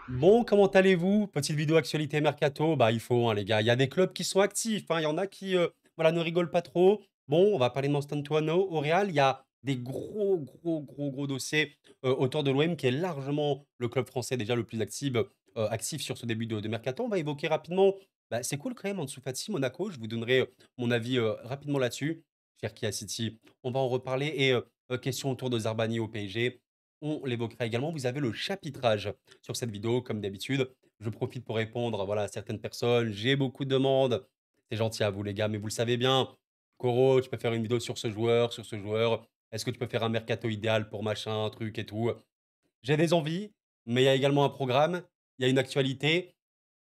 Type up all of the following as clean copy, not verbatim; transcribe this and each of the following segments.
Bon, comment allez-vous? Petite vidéo actualité mercato. Bah, il faut, hein, les gars. Il y a des clubs qui sont actifs, hein. Il y en a qui, voilà, ne rigolent pas trop. Bon, on va parler de Mastantuono. Au Real, il y a des gros dossiers autour de l'OM, qui est largement le club français déjà le plus actif sur ce début de mercato. On va évoquer rapidement. Bah, c'est cool quand même, Ansu Fati, Monaco. Je vous donnerai mon avis rapidement là-dessus. Cherki à City, on va en reparler. Et question autour de Zarbani au PSG. On l'évoquera également. Vous avez le chapitrage sur cette vidéo, comme d'habitude. Je profite pour répondre voilà, à certaines personnes. J'ai beaucoup de demandes. C'est gentil à vous, les gars, mais vous le savez bien. Coro, tu peux faire une vidéo sur ce joueur, sur ce joueur. Est-ce que tu peux faire un mercato idéal pour machin, truc et tout? J'ai des envies, mais il y a également un programme, il y a une actualité,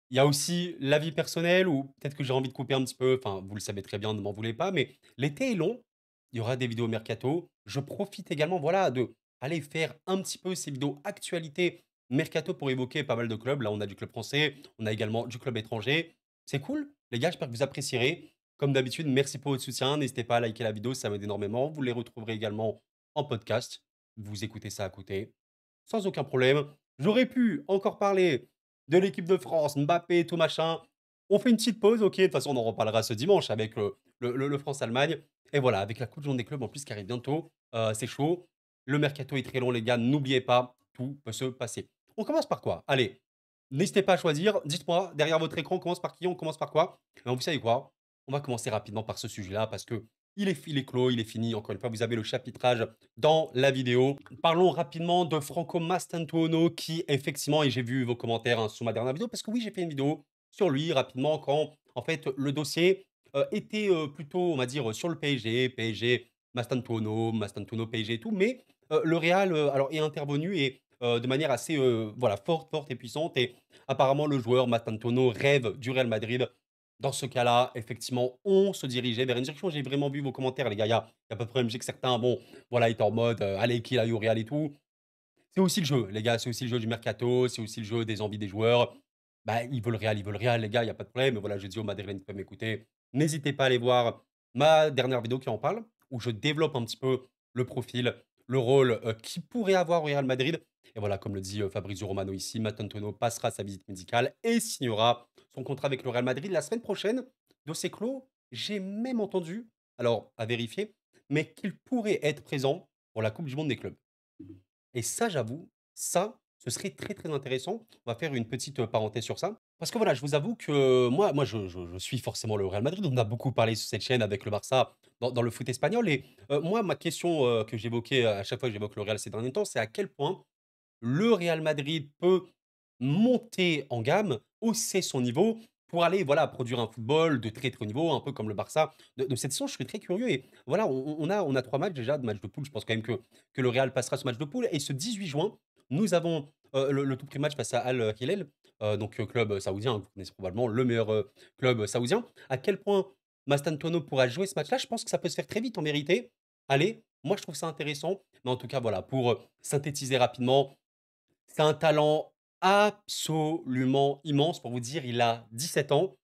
il y a aussi la vie personnelle ou peut-être que j'ai envie de couper un petit peu. Enfin, vous le savez très bien, ne m'en voulez pas, mais l'été est long. Il y aura des vidéos mercato. Je profite également, voilà, de aller faire un petit peu ces vidéos actualité mercato pour évoquer pas mal de clubs. Là, on a du club français, on a également du club étranger. C'est cool, les gars, j'espère que vous apprécierez. Comme d'habitude, merci pour votre soutien. N'hésitez pas à liker la vidéo, ça m'aide énormément. Vous les retrouverez également en podcast. Vous écoutez ça à côté, sans aucun problème. J'aurais pu encore parler de l'équipe de France, Mbappé, tout machin. On fait une petite pause, OK, de toute façon, on en reparlera ce dimanche avec le France-Allemagne. Et voilà, avec la coupe du monde des clubs en plus qui arrive bientôt, c'est chaud. Le mercato est très long, les gars, n'oubliez pas, tout peut se passer. On commence par quoi? Allez, n'hésitez pas à choisir. Dites-moi, derrière votre écran, on commence par qui? On commence par quoi? Ben, vous savez quoi? On va commencer rapidement par ce sujet-là parce que il est clos, il est fini. Encore une fois, vous avez le chapitrage dans la vidéo. Parlons rapidement de Franco Mastantuono qui, effectivement, et j'ai vu vos commentaires hein, sous ma dernière vidéo, parce que oui, j'ai fait une vidéo sur lui rapidement quand, en fait, le dossier était plutôt, on va dire, sur le PSG, Mastantuono, PSG et tout, mais le Real alors, est intervenu et de manière assez voilà, forte et puissante. Et apparemment, le joueur Mastantuono rêve du Real Madrid. Dans ce cas-là, effectivement, on se dirigeait vers une direction. J'ai vraiment vu vos commentaires, les gars. Il y a pas de problème. Je sais que certains, bon, voilà, étaient en mode allez, qu'il aille au Real et tout. C'est aussi le jeu, les gars. C'est aussi le jeu du mercato. C'est aussi le jeu des envies des joueurs. Bah, ils veulent le Real, les gars. Il y a pas de problème. Voilà, je dis aux Madrilènes qui peuvent m'écouter. N'hésitez pas à aller voir ma dernière vidéo qui en parle, où je développe un petit peu le profil, le rôle qu'il pourrait avoir au Real Madrid. Et voilà, comme le dit Fabrizio Romano ici, Matantuono passera sa visite médicale et signera son contrat avec le Real Madrid la semaine prochaine. Dossier clos. J'ai même entendu, alors à vérifier, mais qu'il pourrait être présent pour la Coupe du Monde des clubs. Et ça, j'avoue, ça, ce serait très intéressant. On va faire une petite, parenthèse sur ça. Parce que voilà, je vous avoue que moi je suis forcément le Real Madrid. On a beaucoup parlé sur cette chaîne avec le Barça dans le foot espagnol. Et moi, ma question, que j'évoquais à chaque fois que j'évoque le Real ces derniers temps, c'est à quel point le Real Madrid peut monter en gamme, hausser son niveau pour aller, voilà, produire un football de très haut niveau, un peu comme le Barça de cette saison. Je suis très curieux et voilà, on a 3 matchs déjà, de matchs de poule. Je pense quand même que le Real passera ce match de poule et ce 18 juin, nous avons, le tout premier match face à Al Hilal, donc club saoudien, hein, vous connaissez probablement le meilleur, club saoudien. À quel point Mastantuono pourra jouer ce match-là? Je pense que ça peut se faire très vite en vérité. Allez, moi je trouve ça intéressant, mais en tout cas voilà, pour, synthétiser rapidement, c'est un talent absolument immense. Pour vous dire, il a 17 ans,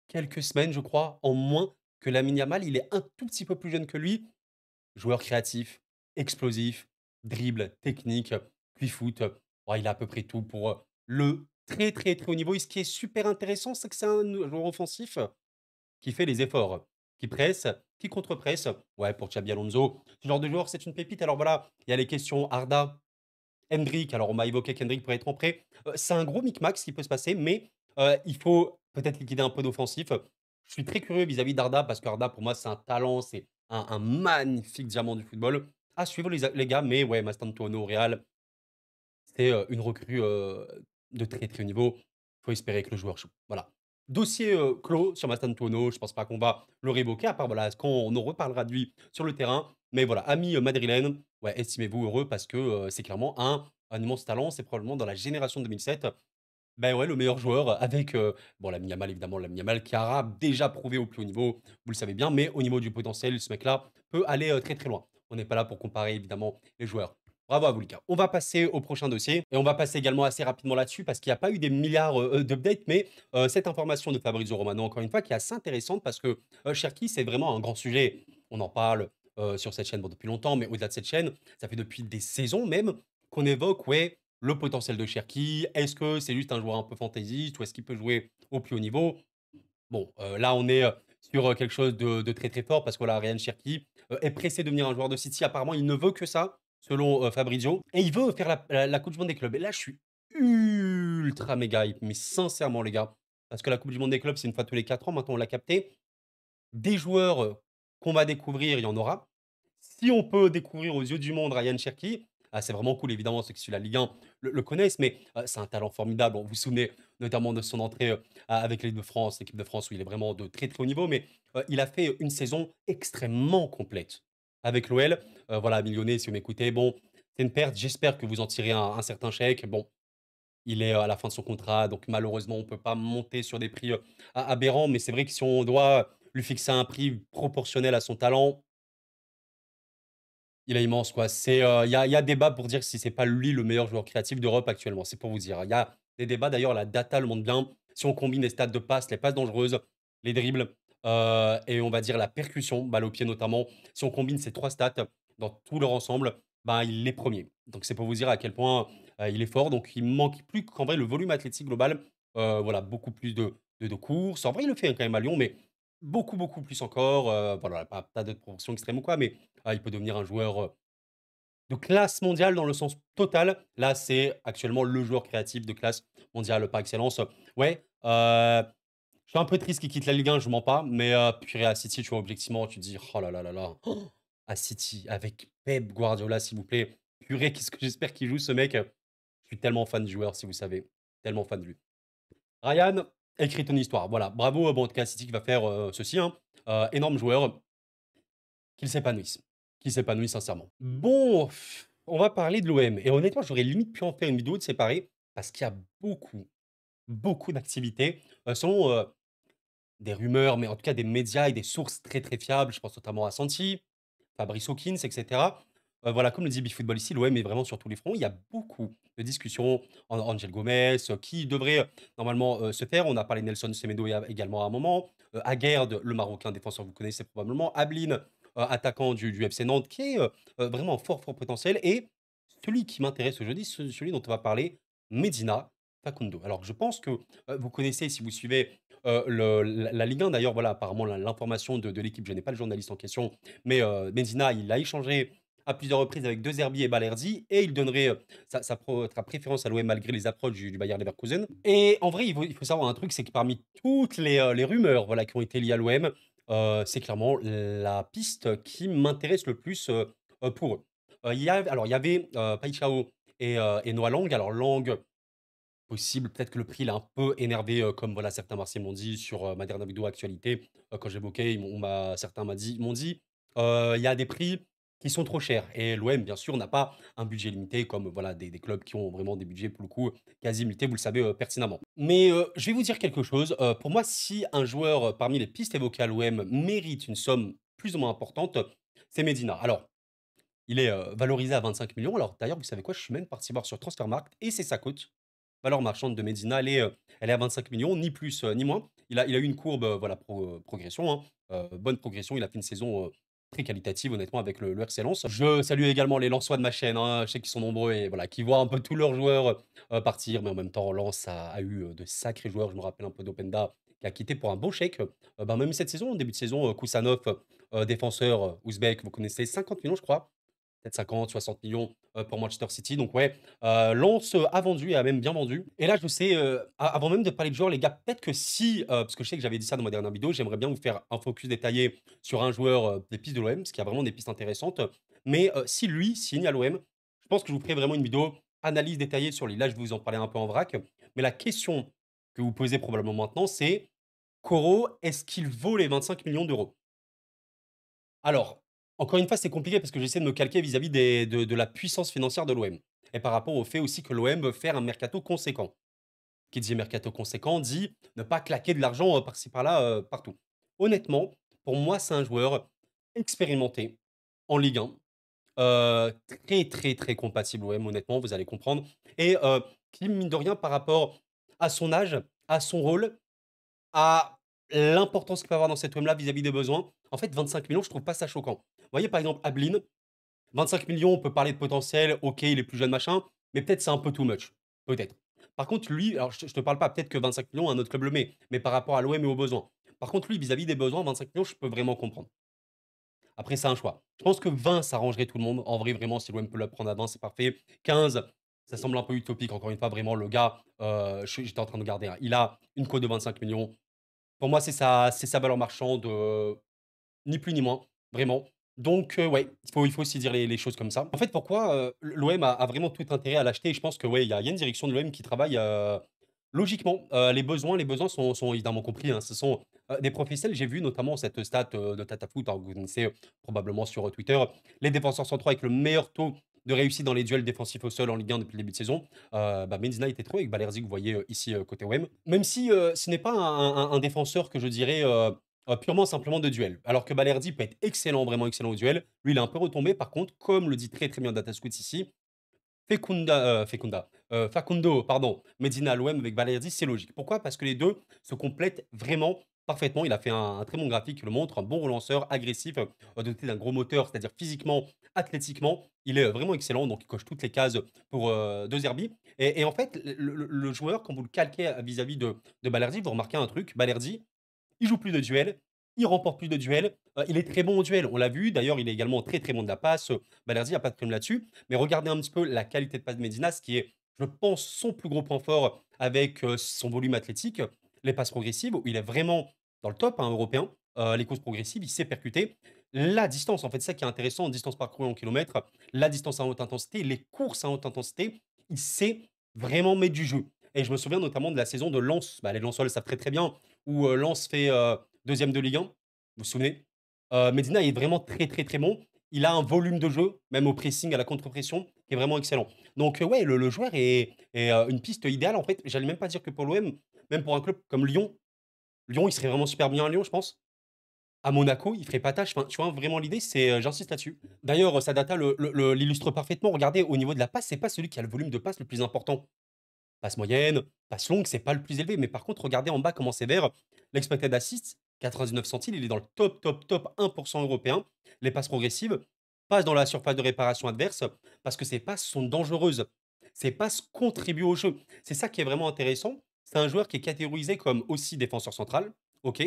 quelques semaines, je crois, en moins que Lamine Yamal. Il est un tout petit peu plus jeune que lui. Joueur créatif, explosif, dribble, technique, puis foot. Ouais, il a à peu près tout pour le très haut niveau. Et ce qui est super intéressant, c'est que c'est un joueur offensif qui fait les efforts, qui presse, qui contre-presse. Ouais, pour Xabi Alonso, ce genre de joueur, c'est une pépite. Alors voilà, il y a les questions Arda, Hendrick, alors on m'a évoqué qu'Hendrick pourrait être en prêt. C'est un gros micmac ce qui peut se passer, mais il faut peut-être liquider un peu d'offensif. Je suis très curieux vis-à-vis d'Arda parce qu'Arda, pour moi, c'est un talent, c'est un magnifique diamant du football. À suivre les gars, mais ouais, Mastantuono au Real, c'est une recrue de très haut niveau. Il faut espérer que le joueur joue. Voilà. Dossier clos sur Mastantuono. Je pense pas qu'on va le révoquer, à part voilà, quand on en reparlera de lui sur le terrain. Mais voilà, amis madrilène, ouais, estimez-vous heureux parce que c'est clairement un immense talent. C'est probablement dans la génération 2007. Ben ouais, le meilleur joueur avec, bon, Lamine Yamal évidemment, Lamine Yamal qui aura déjà prouvé au plus haut niveau, vous le savez bien, mais au niveau du potentiel, ce mec-là peut aller, très loin. On n'est pas là pour comparer évidemment les joueurs. Bravo à vous les gars. On va passer au prochain dossier et on va passer également assez rapidement là-dessus parce qu'il n'y a pas eu des milliards, d'updates, mais cette information de Fabrizio Romano encore une fois qui est assez intéressante parce que, Cherki, c'est vraiment un grand sujet. On en parle, sur cette chaîne, bon, depuis longtemps, mais au-delà de cette chaîne, ça fait depuis des saisons même qu'on évoque, ouais, le potentiel de Cherki. Est-ce que c'est juste un joueur un peu fantaisiste ou est-ce qu'il peut jouer au plus haut niveau? Bon, là, on est sur quelque chose de très très fort parce que voilà, Ryan Cherki est pressé de devenir un joueur de City. Apparemment, il ne veut que ça, selon Fabrizio. Et il veut faire la Coupe du Monde des clubs. Et là, je suis ultra méga hype, mais sincèrement, les gars. Parce que la Coupe du Monde des clubs, c'est une fois tous les 4 ans. Maintenant, on l'a capté. Des joueurs qu'on va découvrir, il y en aura. Si on peut découvrir aux yeux du monde Ryan Cherki, c'est vraiment cool, évidemment, ceux qui suivent la Ligue 1 le connaissent, mais c'est un talent formidable. Vous vous souvenez notamment de son entrée avec l'équipe de France, où il est vraiment de très très haut niveau, mais il a fait une saison extrêmement complète avec l'OL. Voilà, millionnaire, si vous m'écoutez, bon, c'est une perte. J'espère que vous en tirez un certain chèque. Bon, il est à la fin de son contrat, donc malheureusement, on ne peut pas monter sur des prix aberrants, mais c'est vrai que si on doit lui fixer un prix proportionnel à son talent, il est immense, quoi. Il y a débat pour dire si c'est pas lui le meilleur joueur créatif d'Europe actuellement, c'est pour vous dire. Il y a des débats, d'ailleurs, la data le montre bien. Si on combine les stats de passe, les passes dangereuses, les dribbles, et on va dire la percussion, balle au pied notamment, si on combine ces 3 stats dans tout leur ensemble, ben, il est premier. Donc c'est pour vous dire à quel point, il est fort. Donc il manque plus qu'en vrai le volume athlétique global, voilà, beaucoup plus de courses. En vrai, il le fait, hein, quand même à Lyon, mais beaucoup, beaucoup plus encore, voilà, pas de proportion extrême ou quoi, mais il peut devenir un joueur, de classe mondiale dans le sens total. Là, c'est actuellement le joueur créatif de classe mondiale par excellence. Ouais, je suis un peu triste qu'il quitte la Ligue 1, je mens pas, mais purée, à City, tu vois, objectivement, tu te dis: «Oh là là là là, oh, à City, avec Pep Guardiola, s'il vous plaît, purée, qu'est-ce que j'espère qu'il joue ce mec». Je suis tellement fan du joueur, si vous savez, tellement fan de lui. Ryan, écris ton histoire, voilà. Bravo, bon, en tout cas, City qui va faire, ceci, hein, énorme joueur. Qu'il s'épanouisse. Qu'il s'épanouisse sincèrement. Bon, on va parler de l'OM et honnêtement, j'aurais limite pu en faire une vidéo de séparée parce qu'il y a beaucoup, beaucoup d'activités, selon, des rumeurs, mais en tout cas des médias et des sources très, très fiables. Je pense notamment à Santi, Fabrice Hawkins et cetera. Voilà, comme le dit BeFootball ici, l'OM est vraiment sur tous les fronts. Il y a beaucoup de discussions. Angel Gomez, qui devrait, normalement, se faire. On a parlé de Nelson Semedo également à un moment. Aguerd, le Marocain défenseur, vous connaissez probablement. Ablin, attaquant du FC Nantes, qui est, vraiment fort, fort potentiel et celui qui m'intéresse aujourd'hui, celui dont on va parler, Medina Facundo. Alors je pense que, vous connaissez si vous suivez, la Ligue 1 d'ailleurs, voilà, apparemment l'information de l'équipe, je n'ai pas le journaliste en question, mais Medina, il a échangé à plusieurs reprises avec De Zerbi et Balerdi et il donnerait, sa préférence à l'OM malgré les approches du Bayer Leverkusen. Et en vrai, il faut savoir un truc, c'est que parmi toutes les rumeurs, voilà, qui ont été liées à l'OM, c'est clairement la piste qui m'intéresse le plus, pour eux. Il y avait, Paixão et Noah Lang. Alors Lang, possible, peut-être que le prix l'a un peu énervé, comme voilà, certains Marseillais m'ont dit sur, ma dernière vidéo actualité, quand j'évoquais, certains m'ont dit: «Il y a des prix qui sont trop chers» et l'OM, bien sûr, n'a pas un budget limité comme, voilà, des clubs qui ont vraiment des budgets, pour le coup, quasi limités, vous le savez, pertinemment. Mais, je vais vous dire quelque chose, pour moi, si un joueur, parmi les pistes évoquées à l'OM mérite une somme plus ou moins importante, c'est Medina. Alors, il est, valorisé à 25 millions. Alors d'ailleurs, vous savez quoi? Je suis même parti voir sur Transfermarkt et c'est sa cote. Valeur marchande de Medina, elle est à 25 millions, ni plus, ni moins. Il a eu une courbe, voilà, progression, hein, bonne progression. Il a fait une saison, très qualitative honnêtement avec le RC Lens. Je salue également les Lensois de ma chaîne, hein, je sais qu'ils sont nombreux et voilà, qui voient un peu tous leurs joueurs, partir, mais en même temps Lens a eu, de sacrés joueurs. Je me rappelle un peu d'Openda qui a quitté pour un beau chèque. Bah, même cette saison, en début de saison, Koussanov, défenseur, ouzbek, vous connaissez, 50 millions je crois. Peut-être 50, 60 millions pour Manchester City. Donc ouais, Lens a vendu et a même bien vendu. Et là, je sais, avant même de parler de joueurs, les gars, peut-être que si, parce que je sais que j'avais dit ça dans ma dernière vidéo, j'aimerais bien vous faire un focus détaillé sur un joueur des pistes de l'OM, parce qu'il y a vraiment des pistes intéressantes. Mais si lui signe à l'OM, je pense que je vous ferai vraiment une vidéo analyse détaillée sur lui. Là, je vais vous en parler un peu en vrac. Mais la question que vous posez probablement maintenant, c'est Coro, est-ce qu'il vaut les 25 millions d'euros? Alors, encore une fois, c'est compliqué parce que j'essaie de me calquer vis-à-vis de la puissance financière de l'OM et par rapport au fait aussi que l'OM veut faire un mercato conséquent. Qui dit mercato conséquent dit ne pas claquer de l'argent, par-ci par-là, partout. Honnêtement, pour moi, c'est un joueur expérimenté en Ligue 1, très, très, très compatible OM, honnêtement, vous allez comprendre et qui, mine de rien, par rapport à son âge, à son rôle, à l'importance qu'il peut avoir dans cet homme-là vis-à-vis des besoins. En fait, 25 millions, je trouve pas ça choquant. Vous voyez, par exemple, Ablin, 25 millions, on peut parler de potentiel, OK, il est plus jeune, machin. mais peut-être c'est un peu too much, peut-être. Par contre, lui, alors je te parle pas, peut-être que 25 millions, un autre club le met, mais par rapport à l'OM et aux besoins. Par contre, lui, vis-à-vis des besoins, 25 millions, je peux vraiment comprendre. Après, c'est un choix. Je pense que 20, ça arrangerait tout le monde. En vrai, vraiment, si l'OM peut le prendre à 20, c'est parfait. 15, ça semble un peu utopique. Encore une fois, vraiment, le gars, j'étais en train de regarder, hein, il a une cote de 25 millions. Pour moi, c'est sa valeur marchande, ni plus ni moins, vraiment. Donc, ouais, il faut aussi dire les choses comme ça. En fait, pourquoi, l'OM a vraiment tout intérêt à l'acheter? Et je pense que, ouais, il y a une direction de l'OM qui travaille, logiquement. Les besoins sont évidemment compris, hein. Ce sont, des professionnels. J'ai vu notamment cette stat, de Tatafoot, hein, que vous connaissez, probablement sur, Twitter. Les défenseurs centraux avec le meilleur taux de réussite dans les duels défensifs au sol en Ligue 1 depuis le début de saison. Medina était trop avec Balerzi que vous voyez, ici, côté OM. Même si, ce n'est pas un défenseur que je dirais, purement simplement de duel. Alors que Balerdi peut être excellent, vraiment excellent au duel. Lui, il est un peu retombé. Par contre, comme le dit très, très bien Datascout ici, Facundo, pardon, Medina à l'OM avec Balerdi, c'est logique. Pourquoi? Parce que les 2 se complètent vraiment parfaitement. Il a fait un très bon graphique qui le montre, un bon relanceur, agressif, doté d'un gros moteur, c'est-à-dire physiquement, athlétiquement. Il est, vraiment excellent, donc il coche toutes les cases pour, De Zerbi. Et en fait, le joueur, quand vous le calquez vis-à-vis de Balerdi, vous remarquez un truc, Balerdi, il joue plus de duels, il remporte plus de duels, il est très bon au duel, on l'a vu. D'ailleurs, il est également très, très bon de la passe, Balerdi, il y a pas de problème là-dessus. Mais regardez un petit peu la qualité de passe de Medina, ce qui est, je pense, son plus gros point fort avec, son volume athlétique, les passes progressives, où il est vraiment dans le top, hein, européen. Les courses progressives, il sait percuter. La distance, en fait, c'est ça qui est intéressant, distance parcourue en kilomètres, la distance à haute intensité, les courses à haute intensité, il sait vraiment mettre du jeu. Et je me souviens notamment de la saison de Lens, les Lensois le savent très, très bien, où, Lens fait, 2e de Ligue 1, vous vous souvenez? Medina est vraiment très, très, très bon. Il a un volume de jeu, même au pressing, à la contre-pression, qui est vraiment excellent. Donc, ouais, le joueur est, une piste idéale, en fait. J'allais même pas dire que pour l'OM, même pour un club comme Lyon. Lyon, il serait vraiment super bien à Lyon, je pense. À Monaco, il ferait pas tâche. Enfin, tu vois, vraiment l'idée, c'est, j'insiste là-dessus. D'ailleurs, sa data l'illustre parfaitement. Regardez, au niveau de la passe, c'est pas celui qui a le volume de passe le plus important. Passe moyenne, passe longue, c'est pas le plus élevé. Mais par contre, regardez en bas comment c'est vert. L'expected assist, 99 centiles, il est dans le top, top, top 1% européen. Les passes progressives passent dans la surface de réparation adverse parce que ces passes sont dangereuses. Ces passes contribuent au jeu. C'est ça qui est vraiment intéressant. C'est un joueur qui est catégorisé comme aussi défenseur central. OK.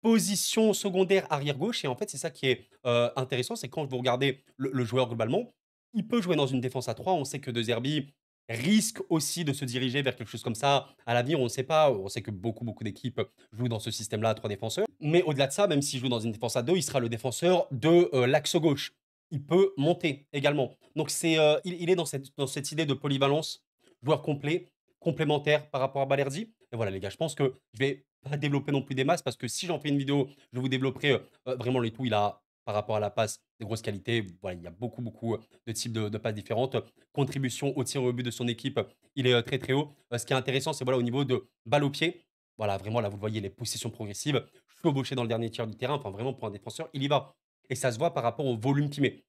Position secondaire arrière gauche. Et en fait, c'est ça qui est, intéressant, c'est quand vous regardez le joueur globalement, il peut jouer dans une défense à 3. On sait que De Zerbi risque aussi de se diriger vers quelque chose comme ça à l'avenir, on ne sait pas. On sait que beaucoup, beaucoup d'équipes jouent dans ce système-là à 3 défenseurs. Mais au-delà de ça, même s'il joue dans une défense à 2, il sera le défenseur de, l'axe gauche. Il peut monter également. Donc c'est, il est dans cette idée de polyvalence, joueur complet, complémentaire par rapport à Balerdi. Et voilà les gars, je pense que je vais pas développer non plus des masses parce que si j'en fais une vidéo, je vous développerai, vraiment les tout. Il a, par rapport à la passe, des grosses qualités. Voilà, il y a beaucoup, beaucoup, de types de passes différentes. Contribution au tir au but de son équipe, il est, très, très haut. Ce qui est intéressant, c'est voilà, au niveau de balle au pied, voilà, vraiment là, vous le voyez, les possessions progressives, chevauché dans le dernier tiers du terrain, enfin vraiment pour un défenseur, il y va. Et ça se voit par rapport au volume qu'il met.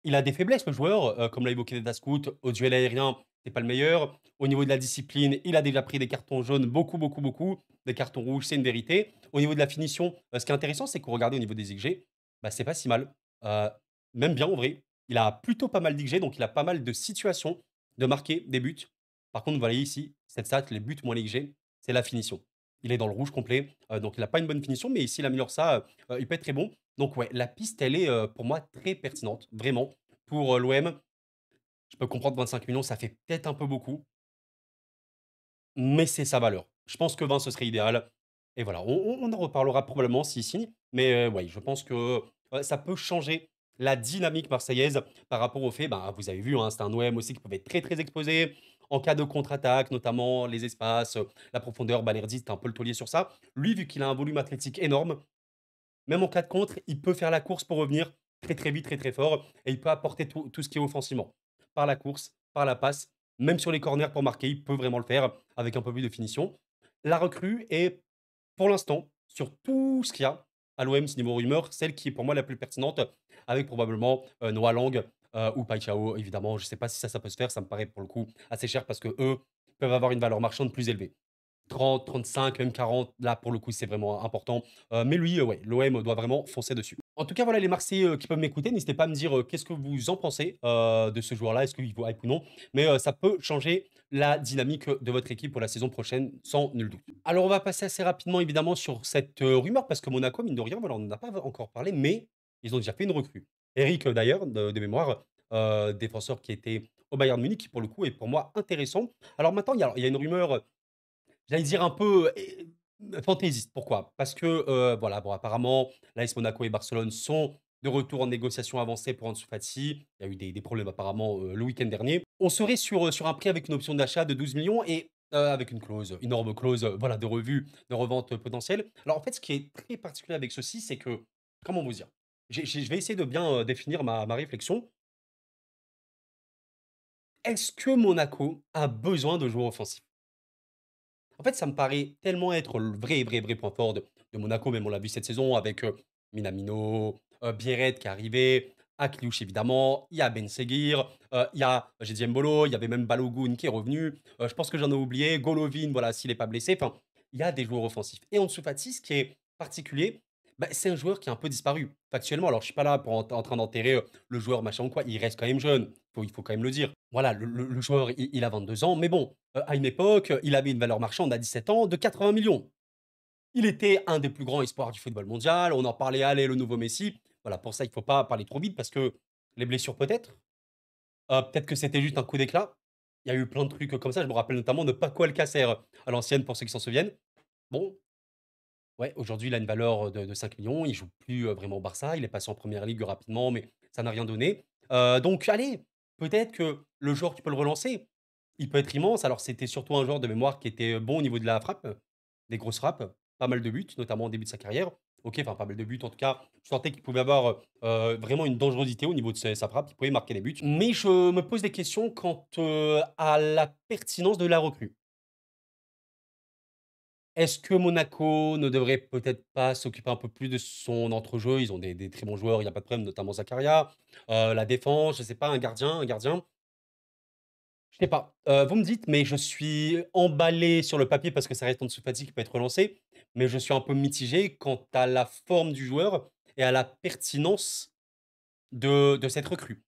Il a des faiblesses, le joueur, comme l'a évoqué Data Scout. Au duel aérien, c'est pas le meilleur. Au niveau de la discipline, il a déjà pris des cartons jaunes, beaucoup, beaucoup, beaucoup. Des cartons rouges, c'est une vérité. Au niveau de la finition, ce qui est intéressant, c'est qu'on regarde au niveau des XG, c'est pas si mal. Heu, Même bien en vrai. Il a plutôt pas mal d'XG, donc il a pas mal de situations de marquer des buts. Par contre, vous voyez ici, cette stat, les buts moins les XG, c'est la finition. Il est dans le rouge complet, donc il a pas une bonne finition, mais s'il améliore ça, il peut être très bon. Donc ouais, la piste, elle est, pour moi très pertinente, vraiment. Pour, l'OM, je peux comprendre 25 millions, ça fait peut-être un peu beaucoup, mais c'est sa valeur. Je pense que 20, ce serait idéal et voilà, on en reparlera probablement s'il signe, mais ouais, je pense que, ça peut changer la dynamique marseillaise par rapport au fait, vous avez vu, hein, c'est un OM aussi qui peuvent être très, très exposé en cas de contre-attaque, notamment les espaces, la profondeur. Balerdi, c'était un peu le taulier sur ça. Lui, vu qu'il a un volume athlétique énorme, même en cas de contre, il peut faire la course pour revenir très, très vite, très, très fort et il peut apporter tout ce qui est offensivement. Par la course, par la passe, même sur les corners pour marquer, il peut vraiment le faire avec un peu plus de finition. La recrue est, pour l'instant, sur tout ce qu'il y a à l'OM, ce niveau rumeur, celle qui est pour moi la plus pertinente, avec probablement, Noah Lang, ou Paixão évidemment. Je ne sais pas si ça peut se faire, ça me paraît pour le coup assez cher parce que eux peuvent avoir une valeur marchande plus élevée. 30, 35, même 40, là pour le coup c'est vraiment important. Mais lui, ouais, l'OM doit vraiment foncer dessus. En tout cas, voilà, les Marseillais, qui peuvent m'écouter, n'hésitez pas à me dire, qu'est-ce que vous en pensez, de ce joueur-là? Est-ce qu'il vous hype ou non? Mais, ça peut changer la dynamique, de votre équipe pour la saison prochaine, sans nul doute. Alors, on va passer assez rapidement, évidemment, sur cette, rumeur parce que Monaco, mine de rien, voilà, on n'en a pas encore parlé, mais ils ont déjà fait une recrue. Eric, d'ailleurs, de mémoire, défenseur qui était au Bayern Munich, qui pour le coup est pour moi intéressant. Alors maintenant, il y a une rumeur, j'allais dire un peu, fantaisiste. Pourquoi? Parce que, voilà, bon, apparemment, l'AS Monaco et Barcelone sont de retour en négociation avancée pour Ansu Fati. Il y a eu des problèmes apparemment, le week-end dernier. On serait sur un prix avec une option d'achat de 12 millions et avec une clause, énorme clause, voilà, de revue, de revente, potentielle. Alors en fait, ce qui est très particulier avec ceci, c'est que, comment vous dire? Je vais essayer de bien, définir ma réflexion. Est-ce que Monaco a besoin de joueurs offensifs? En fait, ça me paraît tellement être le vrai point fort de Monaco, même on l'a vu cette saison avec, Minamino, Biéret qui est arrivé, Akliouche évidemment, il y a Ben Seguir, il y a j'ai dit Embolo, il y avait même Balogun qui est revenu, je pense que j'en ai oublié, Golovin, voilà, s'il est pas blessé, enfin, il y a des joueurs offensifs et Ansu Fati, ce qui est particulier, bah, c'est un joueur qui a un peu disparu, factuellement. Alors je suis pas là pour en train d'enterrer, le joueur machin ou quoi, il reste quand même jeune, il faut quand même le dire. Voilà, le joueur, il a 22 ans, mais bon, à une époque, il avait une valeur marchande à 17 ans de 80 millions. Il était un des plus grands espoirs du football mondial. On en parlait, allez, le nouveau Messi. Voilà, pour ça, il faut pas parler trop vite parce que les blessures peut-être, peut-être que c'était juste un coup d'éclat. Il y a eu plein de trucs comme ça. Je me rappelle notamment de Paco Alcacer à l'ancienne, pour ceux qui s'en souviennent. Bon, ouais, aujourd'hui, il a une valeur de 5 millions. Il joue plus vraiment au Barça. Il est passé en première ligue rapidement, mais ça n'a rien donné. Donc, allez, peut-être que le joueur, tu peux le relancer. Il peut être immense. Alors, c'était surtout un joueur de mémoire qui était bon au niveau de la frappe, des grosses frappes, pas mal de buts, notamment au début de sa carrière. Ok, enfin, pas mal de buts. En tout cas, je sentais qu'il pouvait avoir vraiment une dangerosité au niveau de sa frappe. Il pouvait marquer des buts. Mais je me pose des questions quant à la pertinence de la recrue. Est-ce que Monaco ne devrait peut-être pas s'occuper un peu plus de son entrejeu? Ils ont des très bons joueurs, il y a pas de problème, notamment Zakaria. La défense, je sais pas, un gardien? Je sais pas. Vous me dites, mais je suis emballé sur le papier parce que ça reste Ansu Fati qui peut être relancé, mais je suis un peu mitigé quant à la forme du joueur et à la pertinence de cette recrue.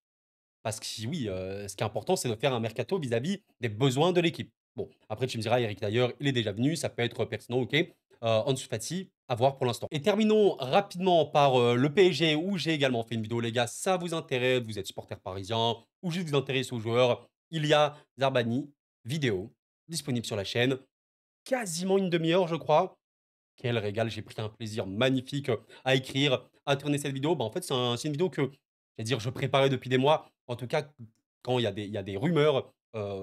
Parce que oui, ce qui est important, c'est de faire un mercato vis-à-vis des besoins de l'équipe. Bon, après tu me diras, Eric d'ailleurs, il est déjà venu, ça peut être pertinent, OK. Ansu Fati, à voir pour l'instant. Et terminons rapidement par, le PSG où j'ai également fait une vidéo, les gars, ça vous intéresse, vous êtes supporter parisien ou juste vous intéressez aux joueurs, il y a Zarbani, vidéo, disponible sur la chaîne, quasiment une demi-heure, je crois. Quel régal, j'ai pris un plaisir magnifique, à écrire, à tourner cette vidéo. Bah, en fait, c'est une vidéo que, j'allais dire, je préparais depuis des mois. En tout cas, quand il y a des rumeurs,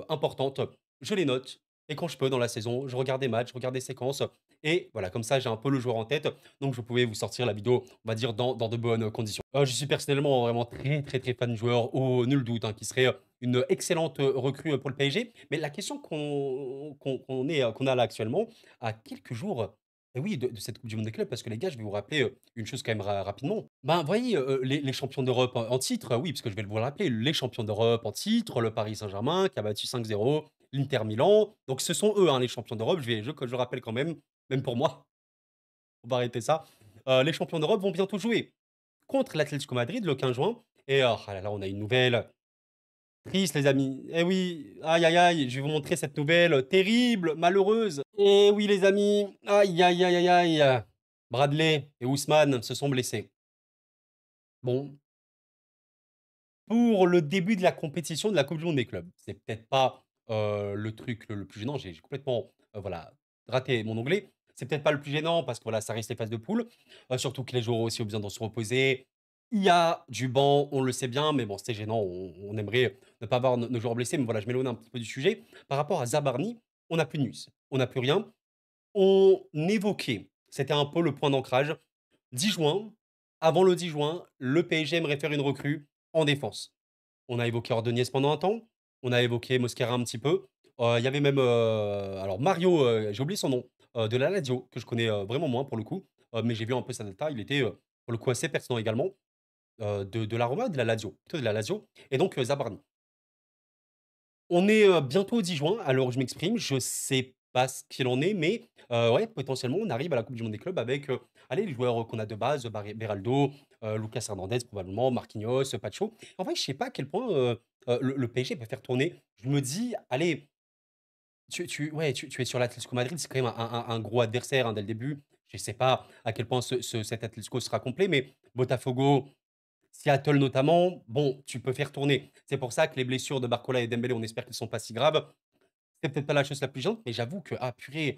importantes, je les note et quand je peux dans la saison, je regarde des matchs, je regarde des séquences et voilà, comme ça, j'ai un peu le joueur en tête. Donc je pouvais vous sortir la vidéo, on va dire, dans de bonnes conditions. Je suis personnellement vraiment très, très, très fan du joueur, au nul doute, hein, qui serait, une excellente, recrue, pour le PSG. Mais la question qu'on a là actuellement, à quelques jours et oui, de cette coupe du monde des clubs, parce que les gars, je vais vous rappeler, une chose quand même rapidement. Ben, voyez, les champions d'Europe en titre, oui, parce que je vais vous le rappeler, les champions d'Europe en titre, le Paris Saint-Germain qui a battu 5-0 l'Inter Milan. Donc ce sont eux, hein, les champions d'Europe. Je rappelle quand même, même pour moi, on va arrêter ça. Les champions d'Europe vont bientôt jouer contre l'Atlético Madrid le 15 juin. Et ah là là, on a une nouvelle triste, les amis. Eh oui, aïe aïe aïe, je vais vous montrer cette nouvelle terrible, malheureuse. Eh oui, les amis, aïe aïe aïe aïe aïe. Bradley et Ousmane se sont blessés. Bon, pour le début de la compétition de la Coupe du monde des clubs, c'est peut-être pas, le truc le plus gênant. J'ai complètement, voilà, raté mon onglet. C'est peut-être pas le plus gênant parce que, voilà, ça reste les phases de poule, surtout que les joueurs aussi ont besoin de se reposer. Il y a du banc, on le sait bien, mais bon, c'est gênant. On aimerait ne pas avoir nos joueurs blessés, mais voilà, je m'éloigne un petit peu du sujet. Par rapport à Zabarni, on n'a plus de news, on n'a plus rien. On évoquait, c'était un peu le point d'ancrage, 10 juin, avant le 10 juin, le PSG aimerait faire une recrue en défense. On a évoqué Ordonez pendant un temps, on a évoqué Mosquera un petit peu. Il y avait même, alors Mario, j'ai oublié son nom, de la Lazio, que je connais, vraiment moins pour le coup, mais j'ai vu un peu sa data, il était, pour le coup assez pertinent également, de la Roma ou de la Lazio? Plutôt de la Lazio et donc Zabarni. On est, bientôt au 10 juin, alors je m'exprime, je sais pas ce qu'il en est, mais ouais, potentiellement, on arrive à la coupe du monde des clubs avec, allez, les joueurs qu'on a de base, Beraldo, Lucas Hernandez probablement, Marquinhos, Pacho. En vrai, je sais pas à quel point le PSG peut faire tourner. Je me dis, allez, ouais, tu es sur l'Atlético Madrid, c'est quand même un gros adversaire hein, dès le début. Je sais pas à quel point cet Atlético sera complet, mais Botafogo, Seattle notamment, bon, tu peux faire tourner. C'est pour ça que les blessures de Barcola et Dembélé, on espère qu'elles sont pas si graves. C'est peut-être pas la chose la plus gênante, mais j'avoue que, ah purée,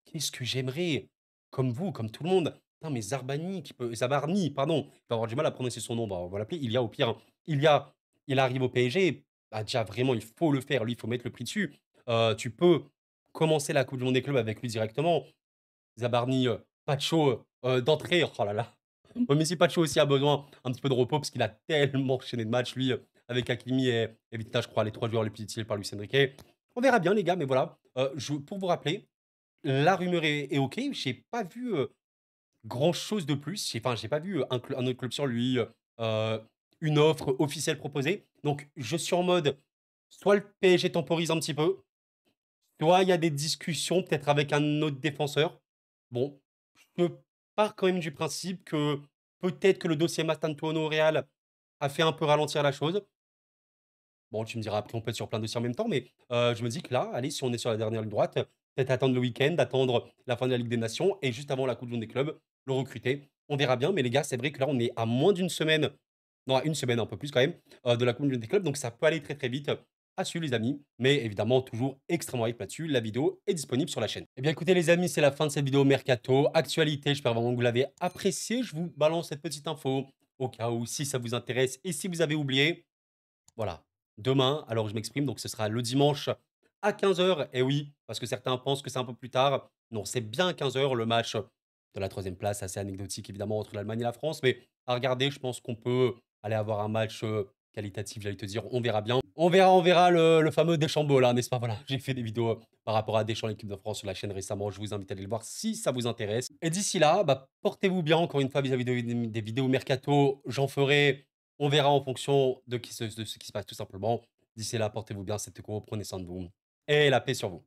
qu'est-ce que j'aimerais, comme vous, comme tout le monde. Putain, mais Zabarni, pardon, je vais avoir du mal à prononcer son nom, bah, on va l'appeler Ilia au pire. Hein. Ilia, il arrive au PSG, bah, déjà vraiment, il faut le faire, lui, il faut mettre le prix dessus. Tu peux commencer la Coupe du Monde des clubs avec lui directement. Zabarni, pas de chaud d'entrée, oh là là. Ouais, mais si Pacho aussi a besoin un petit peu de repos parce qu'il a tellement enchaîné de matchs, lui, avec Hakimi et Vitinha, je crois, les 3 joueurs les plus utilisés par Luis Enrique. On verra bien, les gars, mais voilà. Pour vous rappeler, la rumeur est OK. J'ai pas vu grand-chose de plus. Enfin, j'ai pas vu un autre club sur lui, une offre officielle proposée. Donc, je suis en mode, soit le PSG temporise un petit peu, soit il y a des discussions peut-être avec un autre défenseur. Bon, je pars quand même du principe que peut-être que le dossier Mastantuono au Real a fait un peu ralentir la chose. Bon, tu me diras après on peut être sur plein de dossiers en même temps, mais je me dis que là, allez, si on est sur la dernière ligne droite, peut-être attendre le week-end, attendre la fin de la Ligue des Nations et juste avant la coupe du monde des clubs, le recruter. On verra bien, mais les gars, c'est vrai que là, on est à moins d'une semaine, non, à une semaine, un peu plus quand même, de la coupe du monde des clubs, donc ça peut aller très, très vite. À suivre les amis, mais évidemment toujours extrêmement hype là-dessus. La vidéo est disponible sur la chaîne. Eh bien écoutez les amis, c'est la fin de cette vidéo Mercato. Actualité, j'espère vraiment que vous l'avez apprécié. Je vous balance cette petite info au cas où si ça vous intéresse et si vous avez oublié. Voilà, demain, alors je m'exprime, donc ce sera le dimanche à 15 h. Et oui, parce que certains pensent que c'est un peu plus tard. Non, c'est bien à 15 h le match de la troisième place, assez anecdotique évidemment entre l'Allemagne et la France. Mais à regarder, je pense qu'on peut aller avoir un match qualitatif, j'allais te dire. On verra bien. On verra le fameux Deschambault là, n'est-ce pas? Voilà, j'ai fait des vidéos par rapport à Deschamps, l'équipe de France sur la chaîne récemment. Je vous invite à aller le voir si ça vous intéresse. Et d'ici là, bah, portez-vous bien encore une fois vis-à-vis des vidéos mercato. J'en ferai on verra en fonction de ce qui se passe tout simplement. D'ici là, portez-vous bien, c'était Kuro, prenez soin de vous et la paix sur vous.